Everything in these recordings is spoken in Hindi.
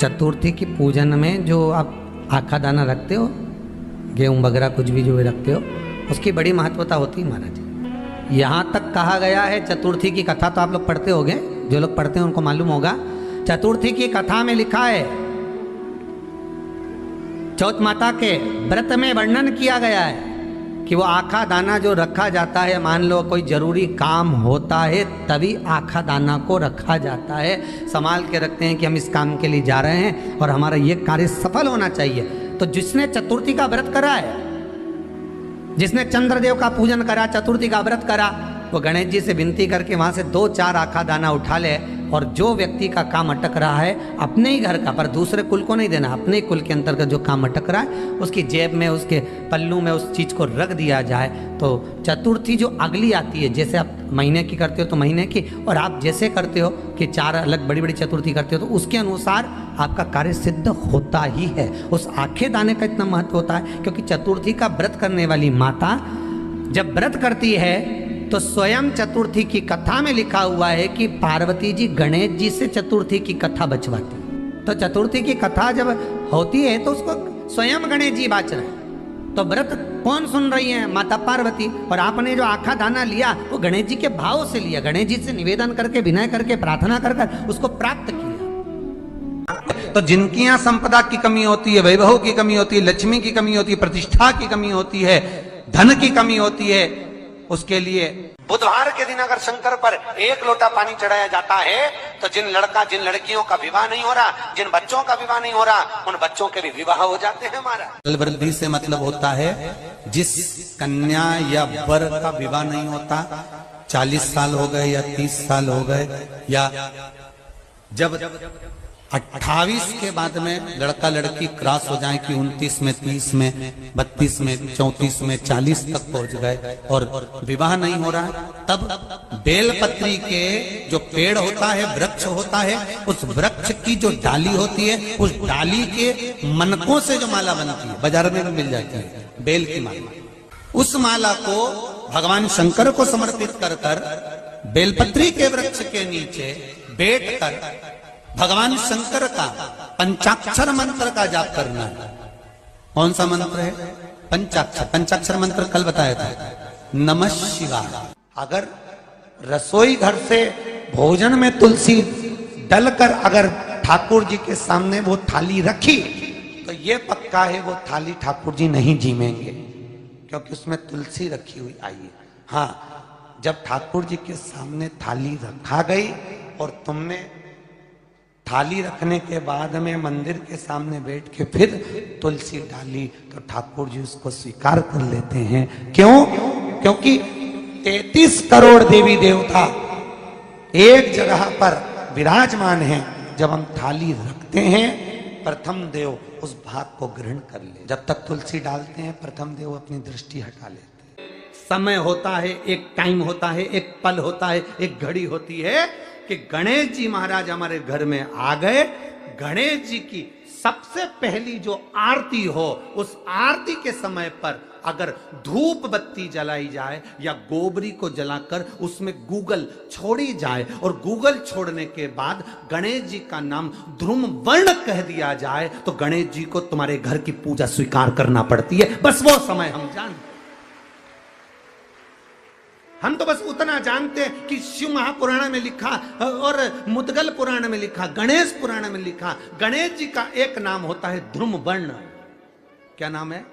चतुर्थी की पूजन में जो आप आखा दाना रखते हो, गेहूँ वगैरह कुछ भी जो भी रखते हो, उसकी बड़ी महत्वता होती है महाराज। यहाँ तक कहा गया है, चतुर्थी की कथा तो आप लोग पढ़ते होंगे, जो लोग पढ़ते हैं उनको मालूम होगा। चतुर्थी की कथा में लिखा है, चौथ माता के व्रत में वर्णन किया गया है कि वो आखा दाना जो रखा जाता है, मान लो कोई जरूरी काम होता है तभी आखा दाना को रखा जाता है, संभाल के रखते हैं कि हम इस काम के लिए जा रहे हैं और हमारा ये कार्य सफल होना चाहिए। तो जिसने चतुर्थी का व्रत करा है, जिसने चंद्रदेव का पूजन करा, चतुर्थी का व्रत करा, वो गणेश जी से विनती करके वहाँ से 2-4 आखा दाना उठा ले, और जो व्यक्ति का काम अटक रहा है अपने ही घर का, पर दूसरे कुल को नहीं देना, अपने ही कुल के अंतर्गत जो काम अटक रहा है उसकी जेब में, उसके पल्लू में उस चीज़ को रख दिया जाए। तो चतुर्थी जो अगली आती है, जैसे आप महीने की करते हो तो महीने की, और आप जैसे करते हो कि 4 अलग बड़ी बड़ी चतुर्थी करते हो तो उसके अनुसार आपका कार्य सिद्ध होता ही है। उस आखे दाने का इतना महत्व होता है क्योंकि चतुर्थी का व्रत करने वाली माता जब व्रत करती है तो स्वयं चतुर्थी की कथा में लिखा हुआ है कि पार्वती जी गणेश जी से चतुर्थी की कथा बचवाती। तो चतुर्थी की कथा जब होती है तो उसको स्वयं गणेश जी बाच रहे हैं। तो व्रत कौन सुन रही है? माता पार्वती। और आपने जो आखा दाना लिया वो गणेश जी के भाव से लिया, गणेश जी से निवेदन करके, विनय करके, प्रार्थना कर उसको प्राप्त किया। तो जिनकी यहाँ संपदा की कमी होती है, वैभव की कमी होती है, लक्ष्मी की कमी होती है, प्रतिष्ठा की कमी होती है, धन की कमी होती है, उसके लिए बुधवार के दिन अगर शंकर पर 1 लोटा पानी चढ़ाया जाता है तो जिन लड़कियों का विवाह नहीं हो रहा, जिन बच्चों का विवाह नहीं हो रहा, उन बच्चों के भी विवाह हो जाते हैं। हमारा वृद्धि से मतलब होता है जिस कन्या या वर का विवाह नहीं होता, 40 साल हो गए या 30 साल हो गए, या जब 28 के बाद में लड़का लड़की क्रॉस हो जाए कि 29 में, 30 में, 32 में, 34 में, 40 तक पहुंच गए और विवाह नहीं हो रहा है, तब बेलपत्री के जो पेड़ होता है, वृक्ष होता है, उस वृक्ष की जो डाली होती है, उस डाली के मनकों से जो माला बनती है, बाजार में भी मिल जाती है बेल की माला, उस माला को भगवान शंकर को समर्पित कर बेलपत्री के वृक्ष के नीचे बैठकर भगवान शंकर का पंचाक्षर मंत्र का जाप करना है। कौन सा मंत्र है? पंचाक्षर मंत्र कल बताया था, नमः शिवाय। अगर रसोई घर से भोजन में तुलसी डलकर अगर ठाकुर जी के सामने वो थाली रखी तो ये पक्का है वो थाली ठाकुर जी नहीं जीमेंगे, क्योंकि उसमें तुलसी रखी हुई आई है। हाँ, जब ठाकुर जी के सामने थाली रखा गई और तुमने थाली रखने के बाद में मंदिर के सामने बैठ के फिर तुलसी डाली तो ठाकुर जी उसको स्वीकार कर लेते हैं। क्यों? क्योंकि 33 करोड़ देवी देवता एक जगह पर विराजमान हैं। जब हम थाली रखते हैं, प्रथम देव उस भाग को ग्रहण कर ले। जब तक तुलसी डालते हैं, प्रथम देव अपनी दृष्टि हटा लेते हैं। समय होता है, एक टाइम होता है, एक पल होता है, एक घड़ी होती है कि गणेश जी महाराज हमारे घर में आ गए। गणेश जी की सबसे पहली जो आरती हो, उस आरती के समय पर अगर धूप बत्ती जलाई जाए या गोबरी को जलाकर उसमें गूगल छोड़ी जाए और गूगल छोड़ने के बाद गणेश जी का नाम ध्रुम वर्ण कह दिया जाए तो गणेश जी को तुम्हारे घर की पूजा स्वीकार करना पड़ती है। बस वो समय हम जानते, हम तो बस उतना जानते हैं कि शिव महापुराण में लिखा और मुद्गल पुराण में लिखा, गणेश पुराण में लिखा, गणेश जी का एक नाम होता है ध्रुम वर्ण। क्या नाम है?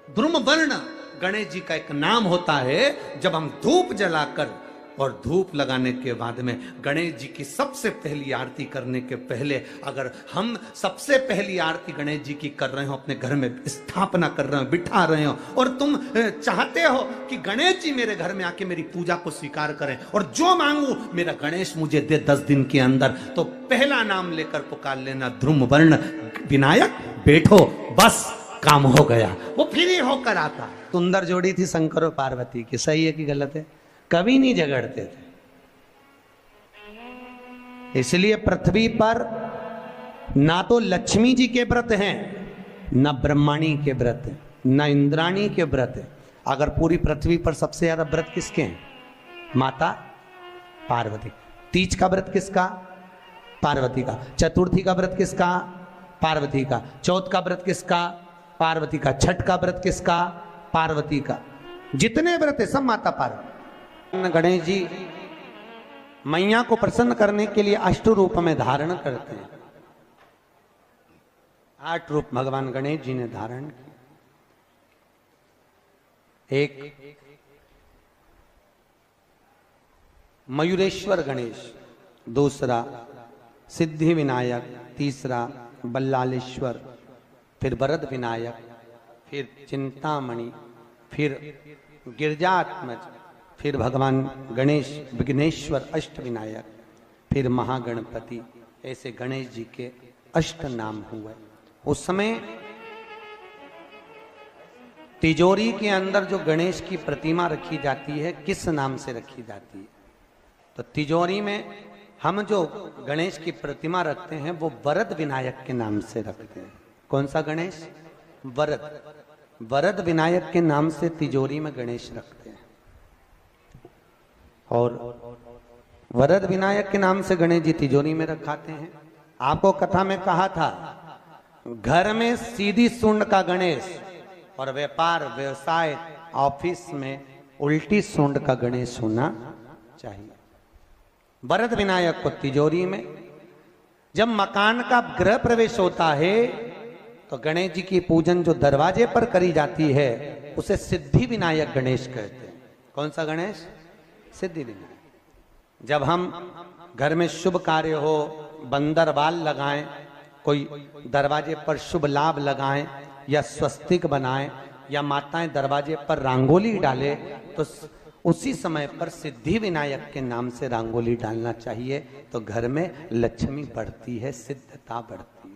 ध्रुम वर्ण गणेश जी का एक नाम होता है। जब हम धूप जलाकर और धूप लगाने के बाद में गणेश जी की सबसे पहली आरती करने के पहले अगर हम सबसे पहली आरती गणेश जी की कर रहे हो, अपने घर में स्थापना कर रहे हो, बिठा रहे हो, और तुम चाहते हो कि गणेश जी मेरे घर में आके मेरी पूजा को स्वीकार करें और जो मांगू मेरा गणेश मुझे दे 10 दिन के अंदर, तो पहला नाम लेकर पुकार लेना ध्रुम वर्ण विनायक, बैठो, बस काम हो गया। वो फिर ही होकर आता। सुंदर जोड़ी थी शंकर और पार्वती की, सही है कि गलत है? कभी नहीं झगड़ते थे। इसलिए पृथ्वी पर ना तो लक्ष्मी जी के व्रत हैं, ना ब्रह्माणी के व्रत हैं, ना इंद्राणी के व्रत हैं। अगर पूरी पृथ्वी पर सबसे ज्यादा व्रत किसके हैं? माता पार्वती। तीज का व्रत किसका? पार्वती का। चतुर्थी का व्रत किसका? पार्वती का। चौथ का व्रत किसका? पार्वती का। छठ का व्रत किसका? पार्वती का। जितने व्रत है सब माता पार्वती। गणेश जी मैया को प्रसन्न करने के लिए अष्ट रूप में धारण करते हैं। 8 रूप भगवान गणेश जी ने धारण किए। एक मयूरेश्वर गणेश, दूसरा सिद्धि विनायक, तीसरा बल्लालेश्वर, फिर वरद विनायक, फिर चिंतामणि, फिर गिरजात्मज, फिर भगवान गणेश विघ्नेश्वर अष्ट विनायक, फिर महागणपति। ऐसे गणेश जी के अष्ट नाम हुए। उस समय तिजोरी के अंदर जो गणेश की प्रतिमा रखी जाती है किस नाम से रखी जाती है? तो तिजोरी में हम जो गणेश की प्रतिमा रखते हैं वो वरद विनायक के नाम से रखते हैं। कौन सा गणेश? वरद। वरद विनायक के नाम से तिजोरी में गणेश रखते हैं। और वरद विनायक के नाम से गणेश जी तिजोरी में रखाते हैं। आपको कथा में कहा था घर में सीधी सूंड का गणेश और व्यापार व्यवसाय ऑफिस में उल्टी सूंड का गणेश होना चाहिए। वरद विनायक को तिजोरी में। जब मकान का गृह प्रवेश होता है तो गणेश जी की पूजन जो दरवाजे पर करी जाती है उसे सिद्धि विनायक गणेश कहते हैं। कौन सा गणेश? सिद्धि विनायक। जब हम घर में शुभ कार्य हो, बंदरवाल लगाएं, कोई दरवाजे पर शुभ लाभ लगाएं या स्वस्तिक बनाएं या माताएं दरवाजे पर रंगोली डाले तो उसी समय पर सिद्धि विनायक के नाम से रंगोली डालना चाहिए। तो घर में लक्ष्मी बढ़ती है, सिद्धता बढ़ती है।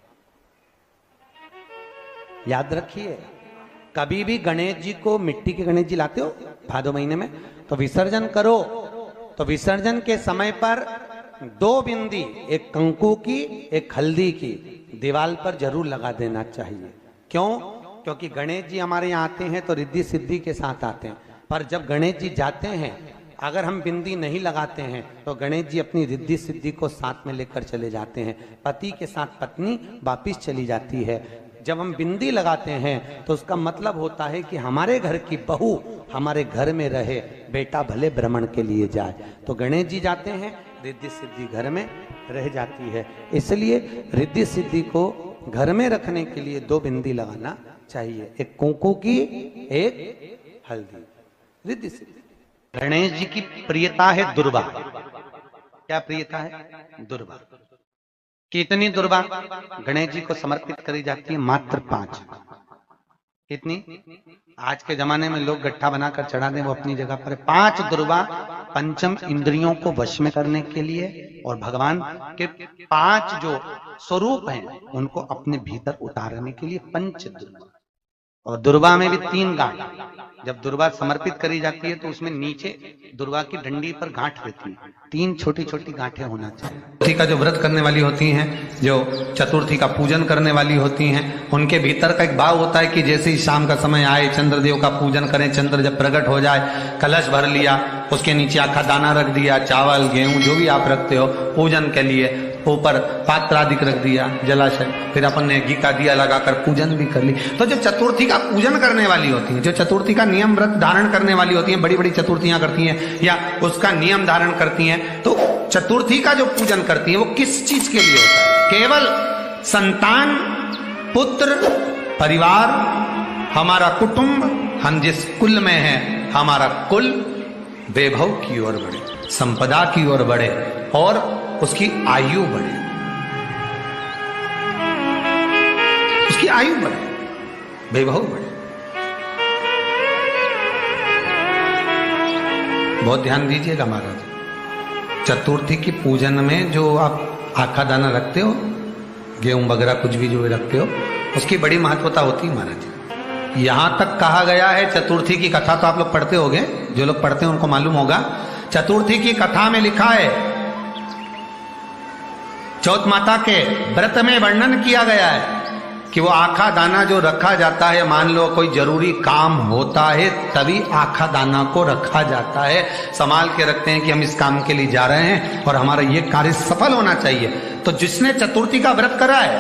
याद रखिए, कभी भी गणेश जी को, मिट्टी के गणेश जी लाते हो भादो महीने में, तो विसर्जन करो तो विसर्जन के समय पर 2 बिंदी, एक कंकु की एक हल्दी की, दीवार पर जरूर लगा देना चाहिए। क्यों? क्योंकि गणेश जी हमारे यहाँ आते हैं तो रिद्धि सिद्धि के साथ आते हैं, पर जब गणेश जी जाते हैं अगर हम बिंदी नहीं लगाते हैं तो गणेश जी अपनी रिद्धि सिद्धि को साथ में लेकर चले जाते हैं। पति के साथ पत्नी वापिस चली जाती है। जब हम बिंदी लगाते हैं तो उसका मतलब होता है कि हमारे घर की बहू हमारे घर में रहे, बेटा भले भ्रमण के लिए जाए। तो गणेश जी जाते हैं, रिद्धि सिद्धि घर में रह जाती है। इसलिए रिद्धि सिद्धि को घर में रखने के लिए 2 बिंदी लगाना चाहिए, एक कुंकू की एक हल्दी। रिद्धि सिद्धि। गणेश जी की प्रियता है दुर्वा। क्या प्रियता है? दुर्वा। कितनी दुर्वा गणेश जी को समर्पित करी जाती है? मात्र 5। कितनी? आज के जमाने में लोग गट्ठा बनाकर चढ़ा दें, वो अपनी जगह पर 5 दुर्वा पंचम इंद्रियों को वश में करने के लिए और भगवान के 5 जो स्वरूप हैं उनको अपने भीतर उतारने के लिए 5 दुर्वा। और दुर्वा में भी 3 गांठ। जब दुर्वा समर्पित करी जाती है तो उसमें नीचे दुर्वा की डंडी पर गांठ रहती है, 3 छोटी छोटी गांठें होना चाहिए। चतुर्थी का जो व्रत करने वाली होती हैं, जो चतुर्थी का पूजन करने वाली होती हैं, उनके भीतर का एक भाव होता है कि जैसे ही शाम का समय आए चंद्रदेव का पूजन करें। चंद्र जब प्रकट हो जाए, कलश भर लिया, उसके नीचे आखा दाना रख दिया, चावल गेहूं जो भी आप रखते हो पूजन के लिए, ऊपर पात्र आदि रख दिया, जलाशय, फिर अपन ने घी का दिया लगाकर पूजन भी कर ली। तो जो चतुर्थी का पूजन करने वाली होती है, जो चतुर्थी का नियम व्रत धारण करने वाली होती हैं, बड़ी बड़ी चतुर्थियां करती हैं या उसका नियम धारण करती हैं, तो चतुर्थी का जो पूजन करती है वो किस चीज के लिए होता है? केवल संतान, पुत्र, परिवार, हमारा कुटुंब, हम जिस कुल में हैं, हमारा कुल वैभव की ओर बढ़े, संपदा की ओर बढ़े और उसकी आयु बढ़े, उसकी आयु बढ़े, वैभव बढ़े। बहुत ध्यान दीजिएगा महाराज। चतुर्थी की पूजन में जो आप आखा दाना रखते हो, गेहूं वगैरह कुछ भी जो रखते हो, उसकी बड़ी महत्वता होती है महाराज। यहां तक कहा गया है, चतुर्थी की कथा तो आप लोग पढ़ते होंगे, जो लोग पढ़ते हैं उनको मालूम होगा। चतुर्थी की कथा में लिखा है, चौथ माता के व्रत में वर्णन किया गया है कि वो आखा दाना जो रखा जाता है, मान लो कोई जरूरी काम होता है तभी आखा दाना को रखा जाता है, संभाल के रखते हैं कि हम इस काम के लिए जा रहे हैं और हमारा ये कार्य सफल होना चाहिए। तो जिसने चतुर्थी का व्रत करा है,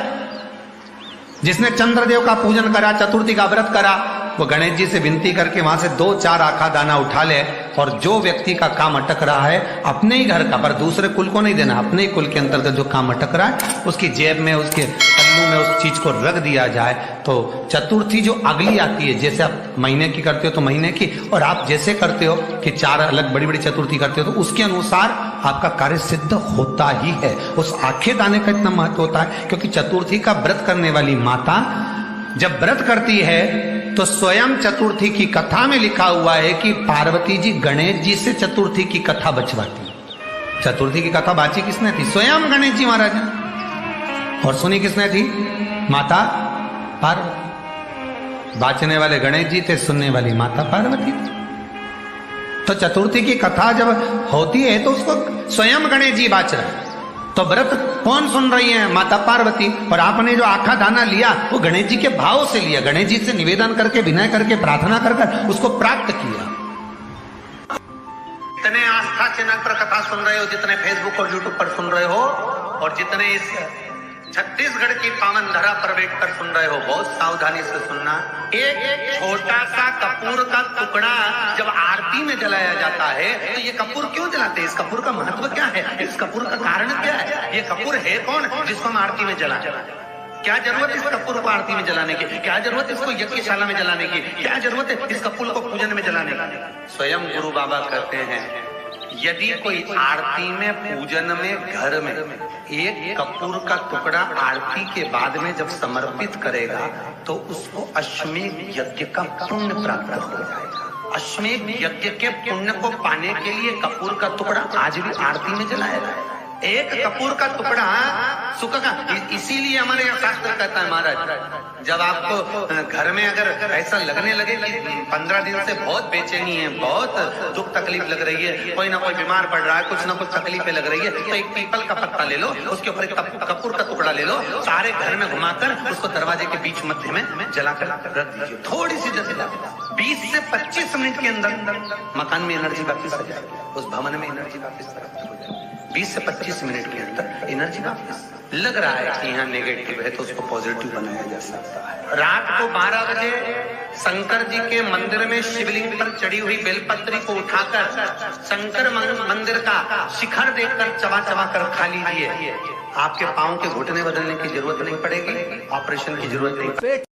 जिसने चंद्रदेव का पूजन करा, चतुर्थी का व्रत करा, वो गणेश जी से विनती करके वहां से 2-4 आखा दाना उठा ले, और जो व्यक्ति का काम अटक रहा है अपने ही घर का, पर दूसरे कुल को नहीं देना, अपने ही कुल के अंतर्गत जो काम अटक रहा है उसकी जेब में, उसके पल्लू में उस चीज को रख दिया जाए। तो चतुर्थी जो अगली आती है, जैसे आप महीने की करते हो तो महीने की, और आप जैसे करते हो कि 4 अलग बड़ी बड़ी चतुर्थी करते हो, तो उसके अनुसार आपका कार्य सिद्ध होता ही है। उस आखे दाने का इतना महत्व होता है क्योंकि चतुर्थी का व्रत करने वाली माता जब व्रत करती है तो स्वयं चतुर्थी की कथा में लिखा हुआ है कि पार्वती जी गणेश जी से चतुर्थी की कथा बचवाती। चतुर्थी की कथा बाची किसने थी? स्वयं गणेश जी महाराज ने। और सुनी किसने थी? माता पार्वती। बाचने वाले गणेश जी थे, सुनने वाली माता पार्वती थी। तो चतुर्थी की कथा जब होती है तो उसको स्वयं गणेश जी बाच रहे हैं। तो व्रत कौन सुन रही है? माता पार्वती। और आपने जो आखा दाना लिया वो गणेश जी के भाव से लिया, गणेश जी से निवेदन करके, विनय करके, प्रार्थना कर उसको प्राप्त किया। जितने आस्था चैनल पर कथा सुन रहे हो, जितने फेसबुक और यूट्यूब पर सुन रहे हो, और जितने इस छत्तीसगढ़ की पावन धरा पर बैठकर सुन रहे हो, बहुत सावधानी से सुनना। एक छोटा सा कपूर का टुकड़ा जब आरती में जलाया जाता है तो ये कपूर क्यों जलाते हैं? इस कपूर का महत्व क्या है? इस कपूर का कारण क्या है? ये कपूर है कौन जिसको हम आरती में जला? क्या जरूरत इस कपूर को आरती में जलाने की? क्या जरूरत इसको यज्ञशाला में जलाने की? क्या जरूरत है इस कपूर को पूजन में जलाने की? स्वयं गुरु बाबा कहते हैं यदि कोई आरती में, पूजन में, घर में एक कपूर का टुकड़ा आरती के बाद में जब समर्पित करेगा तो उसको अश्वमेध यज्ञ का पुण्य प्राप्त हो जाएगा। अश्वमेध यज्ञ के पुण्य को पाने के लिए कपूर का टुकड़ा आज भी आरती में जलाया जाए। एक कपूर का टुकड़ा सुख का, इसीलिए हमारे यहाँ शास्त्र कहता है महाराज, जब आपको घर में अगर ऐसा लगने लगे कि 15 दिन से बहुत बेचैनी है, बहुत दुख तकलीफ लग रही है, कोई ना कोई बीमार पड़ रहा है, कुछ ना कुछ तकलीफें लग रही है, तो एक पीपल का पत्ता ले लो, उसके ऊपर एक कपूर का टुकड़ा ले लो, सारे घर में घुमाकर उसको दरवाजे के बीच मध्य में जलाकर रख दीजिए। थोड़ी सी जला 20 से 25 मिनट के अंदर मकान में एनर्जी वापिस आ जाएगी, उस भवन में एनर्जी वापिस प्राप्त हो जाएगी। 20 से 25 मिनट के अंदर एनर्जी वापस। लग रहा है कि यहाँ नेगेटिव है तो उसको पॉजिटिव बनाया जा सकता है। रात को 12 बजे शंकर जी के मंदिर में शिवलिंग पर चढ़ी हुई बेलपत्री को उठाकर शंकर मंदिर का शिखर देखकर चबा चबा कर खा लीजिए। आपके पांव के घुटने बदलने की जरूरत नहीं पड़ेगी, ऑपरेशन की जरूरत नहीं पड़ेगी।